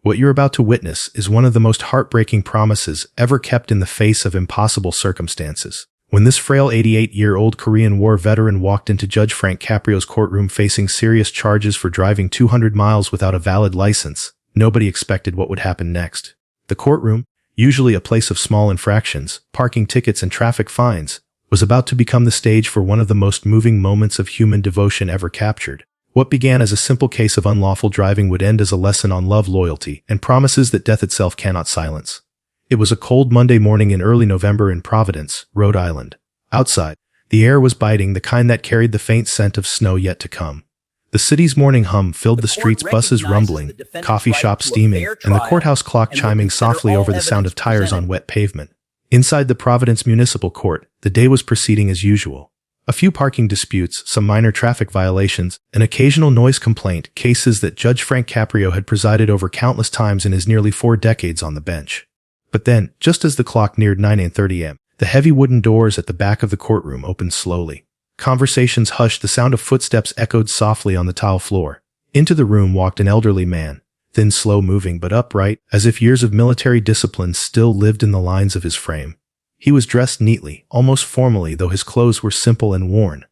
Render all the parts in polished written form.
What you're about to witness is one of the most heartbreaking promises ever kept in the face of impossible circumstances. When this frail 88-year-old Korean War veteran walked into Judge Frank Caprio's courtroom facing serious charges for driving 200 miles without a valid license, nobody expected what would happen next. The courtroom, usually a place of small infractions, parking tickets and traffic fines, was about to become the stage for one of the most moving moments of human devotion ever captured. What began as a simple case of unlawful driving would end as a lesson on love, loyalty, and promises that death itself cannot silence. It was a cold Monday morning in early November in Providence, Rhode Island. Outside, the air was biting, the kind that carried the faint scent of snow yet to come. The city's morning hum filled the streets, buses rumbling, coffee shops steaming, and the courthouse clock chiming softly over the sound of tires on wet pavement. Inside the Providence Municipal Court, the day was proceeding as usual. A few parking disputes, some minor traffic violations, an occasional noise complaint, cases that Judge Frank Caprio had presided over countless times in his nearly 4 decades on the bench. But then, just as the clock neared 9:30 a.m., the heavy wooden doors at the back of the courtroom opened slowly. Conversations hushed, the sound of footsteps echoed softly on the tile floor. Into the room walked an elderly man, thin, slow-moving but upright, as if years of military discipline still lived in the lines of his frame. He was dressed neatly, almost formally, though his clothes were simple and worn.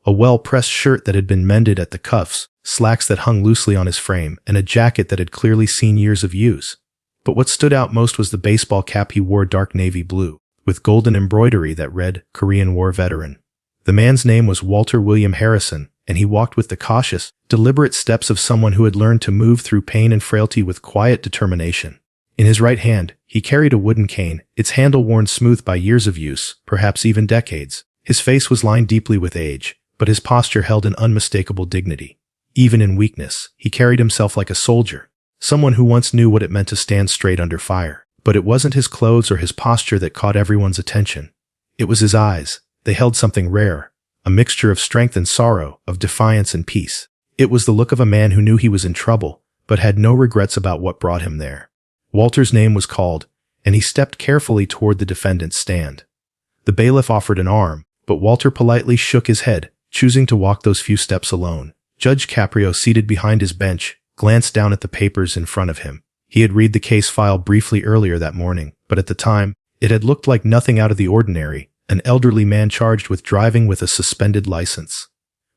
A well-pressed shirt that had been mended at the cuffs, slacks that hung loosely on his frame, and a jacket that had clearly seen years of use. But what stood out most was the baseball cap he wore, dark navy blue, with golden embroidery that read, Korean War Veteran. The man's name was Walter William Harrison, and he walked with the cautious, deliberate steps of someone who had learned to move through pain and frailty with quiet determination. In his right hand, he carried a wooden cane, its handle worn smooth by years of use, perhaps even decades. His face was lined deeply with age, but his posture held an unmistakable dignity. Even in weakness, he carried himself like a soldier, someone who once knew what it meant to stand straight under fire. But it wasn't his clothes or his posture that caught everyone's attention. It was his eyes. They held something rare, a mixture of strength and sorrow, of defiance and peace. It was the look of a man who knew he was in trouble, but had no regrets about what brought him there. Walter's name was called, and he stepped carefully toward the defendant's stand. The bailiff offered an arm, but Walter politely shook his head, choosing to walk those few steps alone. Judge Caprio, seated behind his bench, glanced down at the papers in front of him. He had read the case file briefly earlier that morning, but at the time, it had looked like nothing out of the ordinary, an elderly man charged with driving with a suspended license.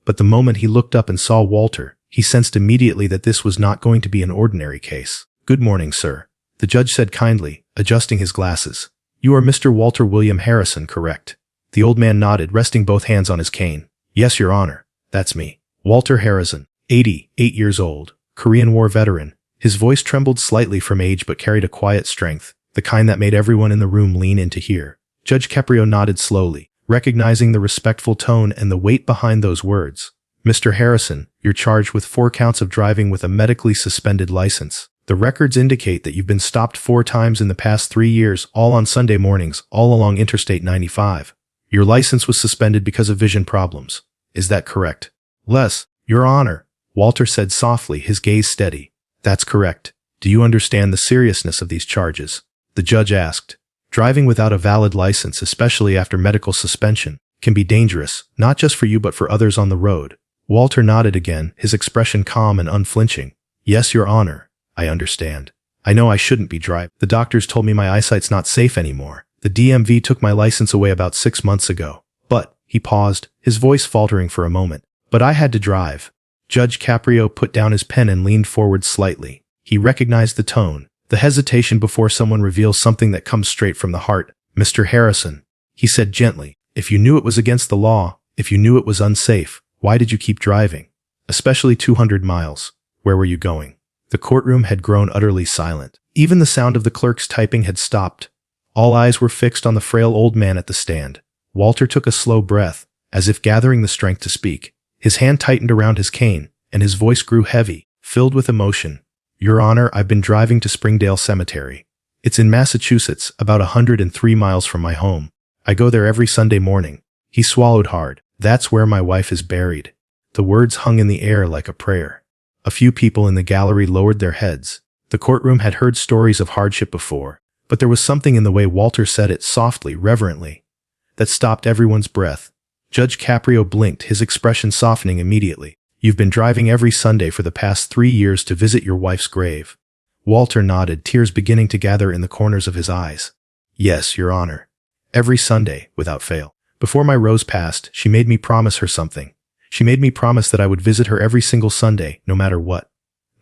But the moment he looked up and saw Walter, he sensed immediately that this was not going to be an ordinary case. "Good morning, sir," the judge said kindly, adjusting his glasses. "You are Mr. Walter William Harrison, correct?" The old man nodded, resting both hands on his cane. "Yes, Your Honor, that's me. Walter Harrison, 88 years old, Korean War veteran." His voice trembled slightly from age but carried a quiet strength, the kind that made everyone in the room lean in to hear. Judge Caprio nodded slowly, recognizing the respectful tone and the weight behind those words. "Mr. Harrison, you're charged with 4 counts of driving with a medically suspended license. The records indicate that you've been stopped 4 times in the past 3 years, all on Sunday mornings, all along Interstate 95. Your license was suspended because of vision problems. Is that correct?" "Yes, Your Honor," Walter said softly, his gaze steady. "That's correct. Do you understand the seriousness of these charges?" the judge asked. "Driving without a valid license, especially after medical suspension, can be dangerous, not just for you but for others on the road." Walter nodded again, his expression calm and unflinching. "Yes, Your Honor, I understand. I know I shouldn't be driving. The doctors told me my eyesight's not safe anymore. The DMV took my license away about 6 months ago. But," he paused, his voice faltering for a moment, "but I had to drive." Judge Caprio put down his pen and leaned forward slightly. He recognized the tone, the hesitation before someone reveals something that comes straight from the heart. "Mr. Harrison," he said gently, "if you knew it was against the law, if you knew it was unsafe, why did you keep driving? Especially 200 miles. Where were you going?" The courtroom had grown utterly silent. Even the sound of the clerk's typing had stopped. All eyes were fixed on the frail old man at the stand. Walter took a slow breath, as if gathering the strength to speak. His hand tightened around his cane, and his voice grew heavy, filled with emotion. "Your Honor, I've been driving to Springdale Cemetery. It's in Massachusetts, about 103 miles from my home. I go there every Sunday morning." He swallowed hard. "That's where my wife is buried." The words hung in the air like a prayer. A few people in the gallery lowered their heads. The courtroom had heard stories of hardship before, but there was something in the way Walter said it softly, reverently, that stopped everyone's breath. Judge Caprio blinked, his expression softening immediately. "You've been driving every Sunday for the past 3 years to visit your wife's grave." Walter nodded, tears beginning to gather in the corners of his eyes. Yes, Your Honor. Every Sunday, without fail. Before my Rose passed, she made me promise her something. She made me promise that I would visit her every single Sunday, no matter what.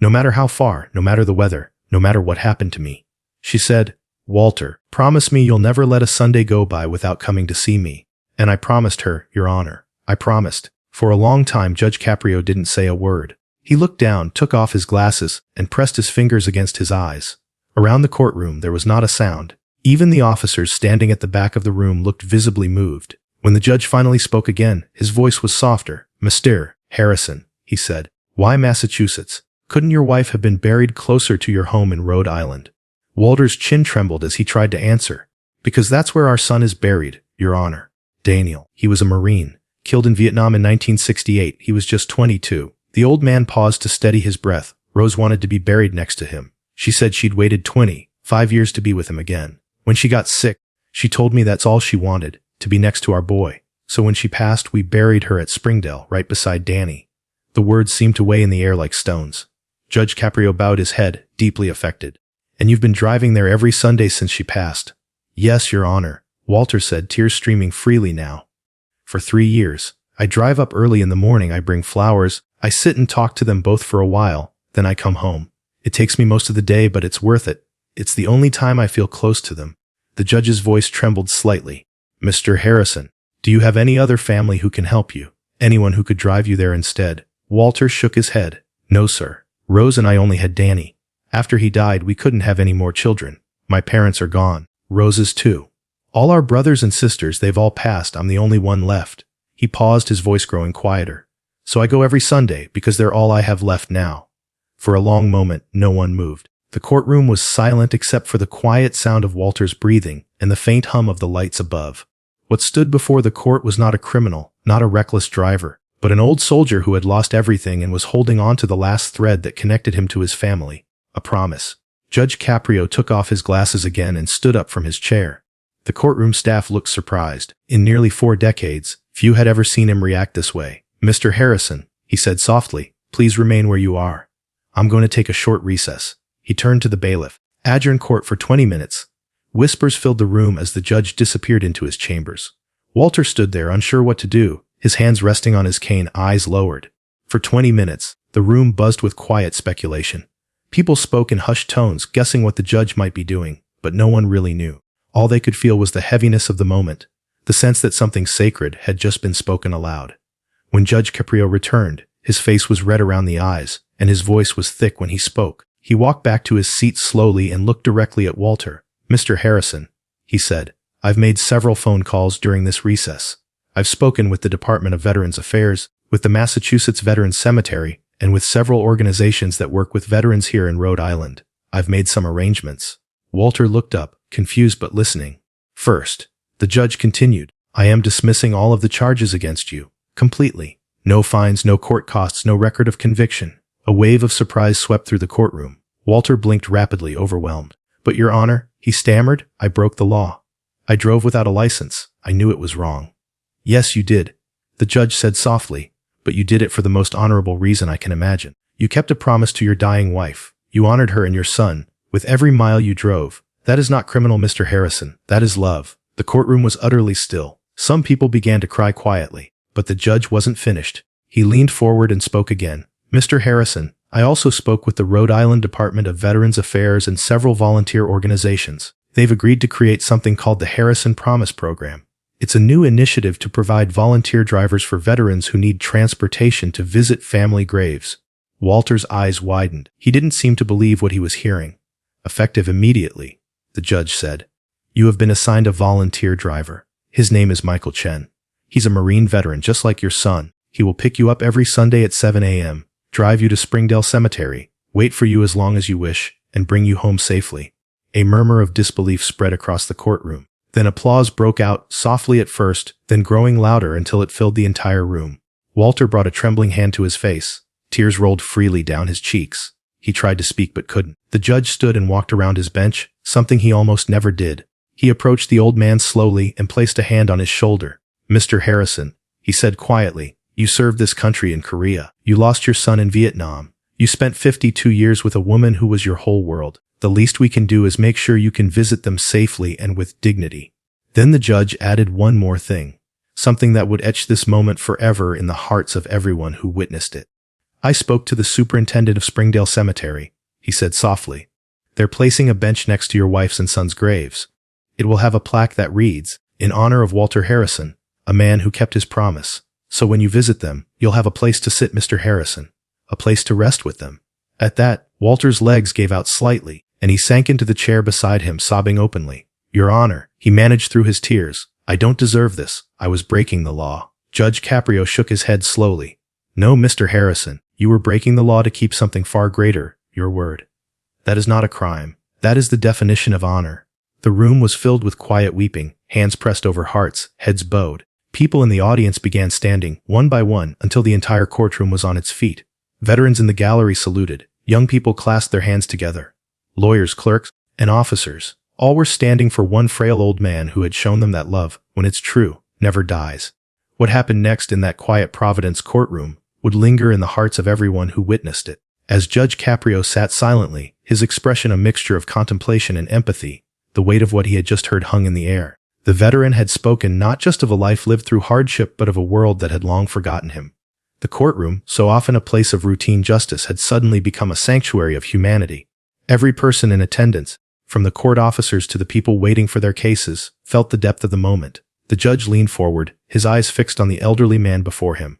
No matter how far, no matter the weather, no matter what happened to me. She said, Walter, promise me you'll never let a Sunday go by without coming to see me. And I promised her, Your Honor. I promised. For a long time, Judge Caprio didn't say a word. He looked down, took off his glasses, and pressed his fingers against his eyes. Around the courtroom, there was not a sound. Even the officers standing at the back of the room looked visibly moved. When the judge finally spoke again, his voice was softer. Mr. Harrison, he said, why Massachusetts? Couldn't your wife have been buried closer to your home in Rhode Island? Walter's chin trembled as he tried to answer. Because that's where our son is buried, Your Honor. Daniel, he was a Marine, killed in Vietnam in 1968. He was just 22. The old man paused to steady his breath. Rose wanted to be buried next to him. She said she'd waited 25 years to be with him again. When she got sick, she told me that's all she wanted, to be next to our boy. So when she passed, we buried her at Springdale, right beside Danny. The words seemed to weigh in the air like stones. Judge Caprio bowed his head, deeply affected. And you've been driving there every Sunday since she passed? Yes, Your Honor, Walter said, tears streaming freely now. For 3 years. I drive up early in the morning, I bring flowers, I sit and talk to them both for a while, then I come home. It takes me most of the day, but it's worth it. It's the only time I feel close to them. The judge's voice trembled slightly. Mr. Harrison, do you have any other family who can help you? Anyone who could drive you there instead? Walter shook his head. No, sir. Rose and I only had Danny. After he died, we couldn't have any more children. My parents are gone. Rose's too. All our brothers and sisters, they've all passed. I'm the only one left. He paused, his voice growing quieter. So I go every Sunday because they're all I have left now. For a long moment, no one moved. The courtroom was silent except for the quiet sound of Walter's breathing and the faint hum of the lights above. What stood before the court was not a criminal, not a reckless driver, but an old soldier who had lost everything and was holding on to the last thread that connected him to his family. A promise. Judge Caprio took off his glasses again and stood up from his chair. The courtroom staff looked surprised. In nearly 4 decades, few had ever seen him react this way. Mr. Harrison, he said softly, please remain where you are. I'm going to take a short recess. He turned to the bailiff. Adjourn court for 20 minutes. Whispers filled the room as the judge disappeared into his chambers. Walter stood there, unsure what to do, his hands resting on his cane, eyes lowered. For 20 minutes, the room buzzed with quiet speculation. People spoke in hushed tones, guessing what the judge might be doing, but no one really knew. All they could feel was the heaviness of the moment, the sense that something sacred had just been spoken aloud. When Judge Caprio returned, his face was red around the eyes, and his voice was thick when he spoke. He walked back to his seat slowly and looked directly at Walter. Mr. Harrison, he said, I've made several phone calls during this recess. I've spoken with the Department of Veterans Affairs, with the Massachusetts Veterans Cemetery, and with several organizations that work with veterans here in Rhode Island. I've made some arrangements. Walter looked up, confused but listening. First, the judge continued, I am dismissing all of the charges against you. Completely. No fines, no court costs, no record of conviction. A wave of surprise swept through the courtroom. Walter blinked rapidly, overwhelmed. But Your Honor, he stammered, I broke the law. I drove without a license. I knew it was wrong. Yes, you did, the judge said softly, but you did it for the most honorable reason I can imagine. You kept a promise to your dying wife. You honored her and your son. With every mile you drove. That is not criminal, Mr. Harrison. That is love. The courtroom was utterly still. Some people began to cry quietly, but the judge wasn't finished. He leaned forward and spoke again. Mr. Harrison, I also spoke with the Rhode Island Department of Veterans Affairs and several volunteer organizations. They've agreed to create something called the Harrison Promise Program. It's a new initiative to provide volunteer drivers for veterans who need transportation to visit family graves. Walter's eyes widened. He didn't seem to believe what he was hearing. Effective immediately, the judge said. You have been assigned a volunteer driver. His name is Michael Chen. He's a Marine veteran just like your son. He will pick you up every Sunday at 7 a.m., drive you to Springdale Cemetery, wait for you as long as you wish, and bring you home safely. A murmur of disbelief spread across the courtroom. Then applause broke out, softly at first, then growing louder until it filled the entire room. Walter brought a trembling hand to his face. Tears rolled freely down his cheeks. He tried to speak but couldn't. The judge stood and walked around his bench, something he almost never did. He approached the old man slowly and placed a hand on his shoulder. Mr. Harrison, he said quietly, you served this country in Korea. You lost your son in Vietnam. You spent 52 years with a woman who was your whole world. The least we can do is make sure you can visit them safely and with dignity." Then the judge added one more thing, something that would etch this moment forever in the hearts of everyone who witnessed it. "I spoke to the superintendent of Springdale Cemetery," he said softly. "They're placing a bench next to your wife's and son's graves. It will have a plaque that reads, 'In honor of Walter Harrison, a man who kept his promise.' So when you visit them, you'll have a place to sit Mr. Harrison, a place to rest with them." At that, Walter's legs gave out slightly, and he sank into the chair beside him, sobbing openly. "Your Honor," he managed through his tears, "I don't deserve this. I was breaking the law." Judge Caprio shook his head slowly. "No, Mr. Harrison, you were breaking the law to keep something far greater, your word. That is not a crime. That is the definition of honor." The room was filled with quiet weeping, hands pressed over hearts, heads bowed. People in the audience began standing, one by one, until the entire courtroom was on its feet. Veterans in the gallery saluted. Young people clasped their hands together. Lawyers, clerks, and officers, all were standing for one frail old man who had shown them that love, when it's true, never dies. What happened next in that quiet Providence courtroom would linger in the hearts of everyone who witnessed it. As Judge Caprio sat silently, his expression a mixture of contemplation and empathy, the weight of what he had just heard hung in the air. The veteran had spoken not just of a life lived through hardship but of a world that had long forgotten him. The courtroom, so often a place of routine justice, had suddenly become a sanctuary of humanity. Every person in attendance, from the court officers to the people waiting for their cases, felt the depth of the moment. The judge leaned forward, his eyes fixed on the elderly man before him.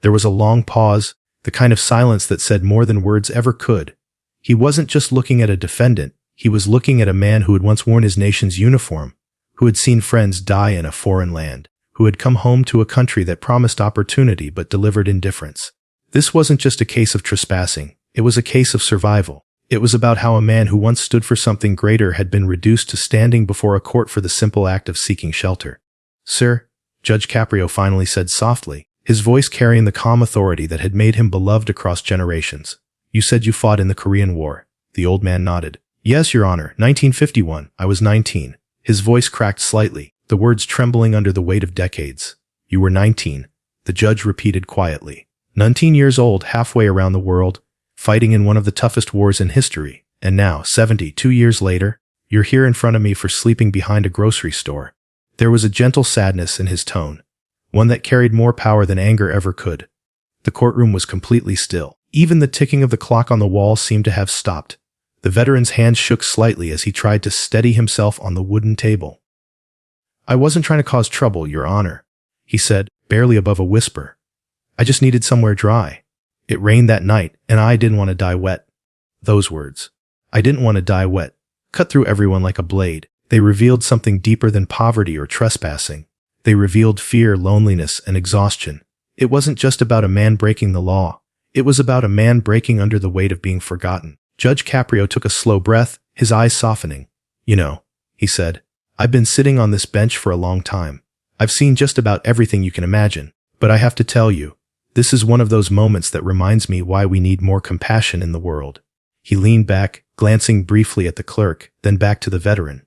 There was a long pause, the kind of silence that said more than words ever could. He wasn't just looking at a defendant, he was looking at a man who had once worn his nation's uniform, who had seen friends die in a foreign land, who had come home to a country that promised opportunity but delivered indifference. This wasn't just a case of trespassing, it was a case of survival. It was about how a man who once stood for something greater had been reduced to standing before a court for the simple act of seeking shelter. "Sir," Judge Caprio finally said softly, his voice carrying the calm authority that had made him beloved across generations. "You said you fought in the Korean War." The old man nodded. "Yes, Your Honor, 1951. I was 19. His voice cracked slightly, the words trembling under the weight of decades. "You were 19, the judge repeated quietly. 19 years old, halfway around the world, fighting in one of the toughest wars in history. And now, 72 years later, you're here in front of me for sleeping behind a grocery store." There was a gentle sadness in his tone, one that carried more power than anger ever could. The courtroom was completely still. Even the ticking of the clock on the wall seemed to have stopped. The veteran's hand shook slightly as he tried to steady himself on the wooden table. "I wasn't trying to cause trouble, Your Honor," he said, barely above a whisper. "I just needed somewhere dry. It rained that night, and I didn't want to die wet." Those words, "I didn't want to die wet," cut through everyone like a blade. They revealed something deeper than poverty or trespassing. They revealed fear, loneliness, and exhaustion. It wasn't just about a man breaking the law. It was about a man breaking under the weight of being forgotten. Judge Caprio took a slow breath, his eyes softening. "You know," he said, "I've been sitting on this bench for a long time. I've seen just about everything you can imagine. But I have to tell you, this is one of those moments that reminds me why we need more compassion in the world." He leaned back, glancing briefly at the clerk, then back to the veteran.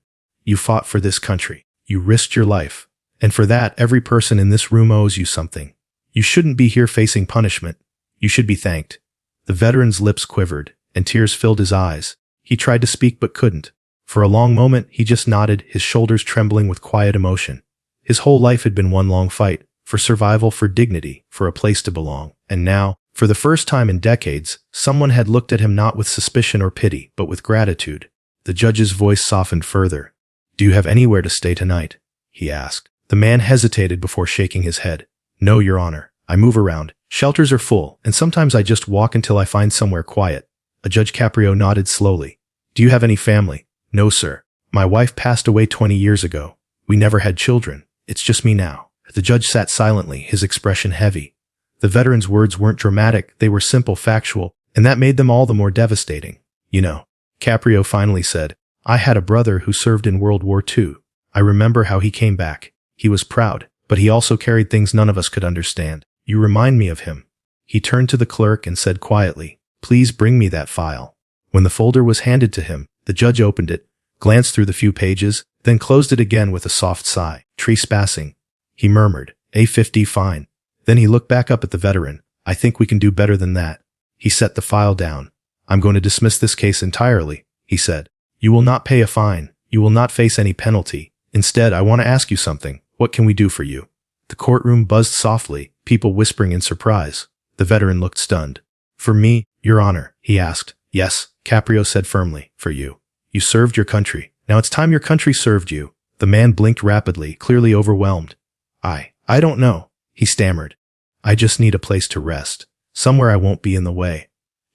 "You fought for this country. You risked your life. And for that, every person in this room owes you something. You shouldn't be here facing punishment. You should be thanked." The veteran's lips quivered, and tears filled his eyes. He tried to speak but couldn't. For a long moment, he just nodded, his shoulders trembling with quiet emotion. His whole life had been one long fight, for survival, for dignity, for a place to belong. And now, for the first time in decades, someone had looked at him not with suspicion or pity, but with gratitude. The judge's voice softened further. "Do you have anywhere to stay tonight?" he asked. The man hesitated before shaking his head. "No, Your Honor. I move around. Shelters are full, and sometimes I just walk until I find somewhere quiet." Judge Caprio nodded slowly. "Do you have any family?" "No, sir. My wife passed away 20 years ago. We never had children. It's just me now." The judge sat silently, his expression heavy. The veteran's words weren't dramatic, they were simple, factual, and that made them all the more devastating. "You know," Caprio finally said, "I had a brother who served in World War II. I remember how he came back. He was proud, but he also carried things none of us could understand. You remind me of him." He turned to the clerk and said quietly, "Please bring me that file." When the folder was handed to him, the judge opened it, glanced through the few pages, then closed it again with a soft sigh. "Trespassing," he murmured. "A50 fine." Then he looked back up at the veteran. "I think we can do better than that." He set the file down. I'm going to dismiss this case entirely, he said. You will not pay a fine. You will not face any penalty. Instead, I want to ask you something. What can we do for you? The courtroom buzzed softly, people whispering in surprise. The veteran looked stunned. For me, Your Honor, he asked. Yes, Caprio said firmly, for you. You served your country. Now it's time your country served you. The man blinked rapidly, clearly overwhelmed. I don't know, he stammered. I just need a place to rest. Somewhere I won't be in the way.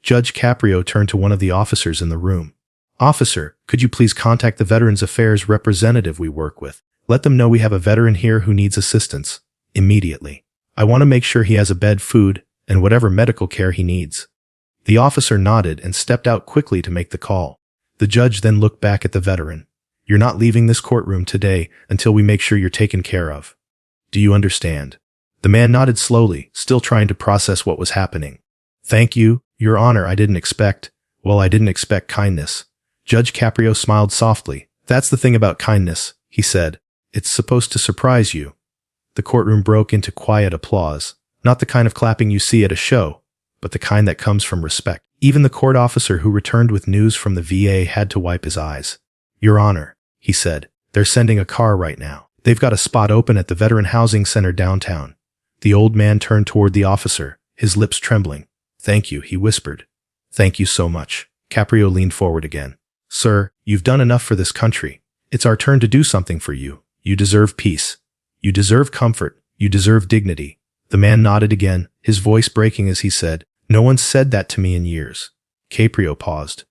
Judge Caprio turned to one of the officers in the room. Officer, could you please contact the Veterans Affairs representative we work with? Let them know we have a veteran here who needs assistance. Immediately. I want to make sure he has a bed, food, and whatever medical care he needs. The officer nodded and stepped out quickly to make the call. The judge then looked back at the veteran. You're not leaving this courtroom today until we make sure you're taken care of. Do you understand? The man nodded slowly, still trying to process what was happening. Thank you, Your Honor. I didn't expect kindness. Judge Caprio smiled softly. That's the thing about kindness, he said. It's supposed to surprise you. The courtroom broke into quiet applause. Not the kind of clapping you see at a show, but the kind that comes from respect. Even the court officer who returned with news from the VA had to wipe his eyes. Your Honor, he said, they're sending a car right now. They've got a spot open at the Veteran Housing Center downtown. The old man turned toward the officer, his lips trembling. Thank you, he whispered. Thank you so much. Caprio leaned forward again. Sir, you've done enough for this country. It's our turn to do something for you. You deserve peace. You deserve comfort. You deserve dignity. The man nodded again, his voice breaking as he said, No one said that to me in years. Caprio paused.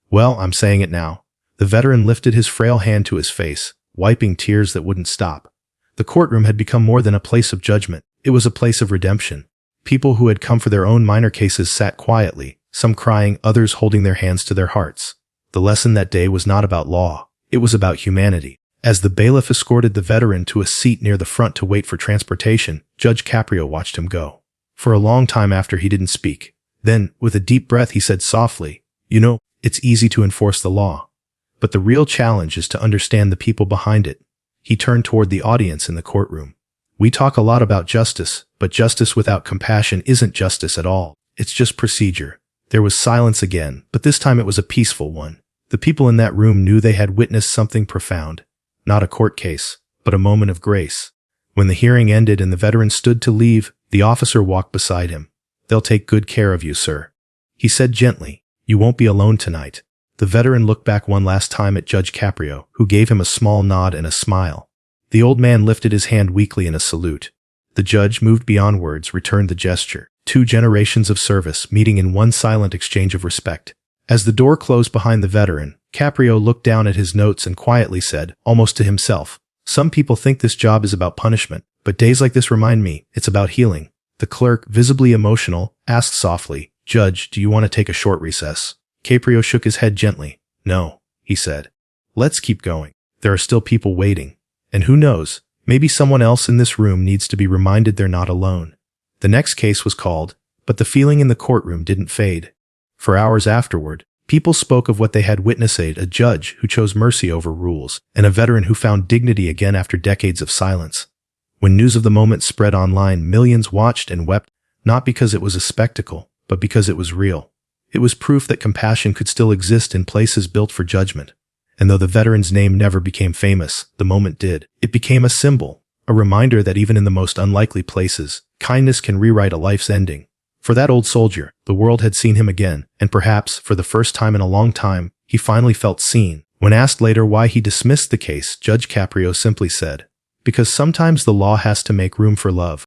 Well, I'm saying it now. The veteran lifted his frail hand to his face, wiping tears that wouldn't stop. The courtroom had become more than a place of judgment. It was a place of redemption. People who had come for their own minor cases sat quietly, some crying, others holding their hands to their hearts. The lesson that day was not about law. It was about humanity. As the bailiff escorted the veteran to a seat near the front to wait for transportation, Judge Caprio watched him go. For a long time after, he didn't speak. Then, with a deep breath, he said softly, You know, it's easy to enforce the law. But the real challenge is to understand the people behind it. He turned toward the audience in the courtroom. We talk a lot about justice, but justice without compassion isn't justice at all. It's just procedure. There was silence again, but this time it was a peaceful one. The people in that room knew they had witnessed something profound. Not a court case, but a moment of grace. When the hearing ended and the veteran stood to leave, the officer walked beside him. They'll take good care of you, sir. He said gently, You won't be alone tonight. The veteran looked back one last time at Judge Caprio, who gave him a small nod and a smile. The old man lifted his hand weakly in a salute. The judge, moved beyond words, returned the gesture. 2 generations of service meeting in one silent exchange of respect. As the door closed behind the veteran, Caprio looked down at his notes and quietly said, almost to himself, Some people think this job is about punishment, but days like this remind me it's about healing. The clerk, visibly emotional, asked softly, Judge, do you want to take a short recess? Caprio shook his head gently. No, he said. Let's keep going. There are still people waiting. And who knows, maybe someone else in this room needs to be reminded they're not alone. The next case was called, but the feeling in the courtroom didn't fade. For hours afterward, people spoke of what they had witnessed: a judge who chose mercy over rules, and a veteran who found dignity again after decades of silence. When news of the moment spread online, millions watched and wept, not because it was a spectacle, but because it was real. It was proof that compassion could still exist in places built for judgment. And though the veteran's name never became famous, the moment did. It became a symbol, a reminder that even in the most unlikely places, kindness can rewrite a life's ending. For that old soldier, the world had seen him again, and perhaps, for the first time in a long time, he finally felt seen. When asked later why he dismissed the case, Judge Caprio simply said, Because sometimes the law has to make room for love.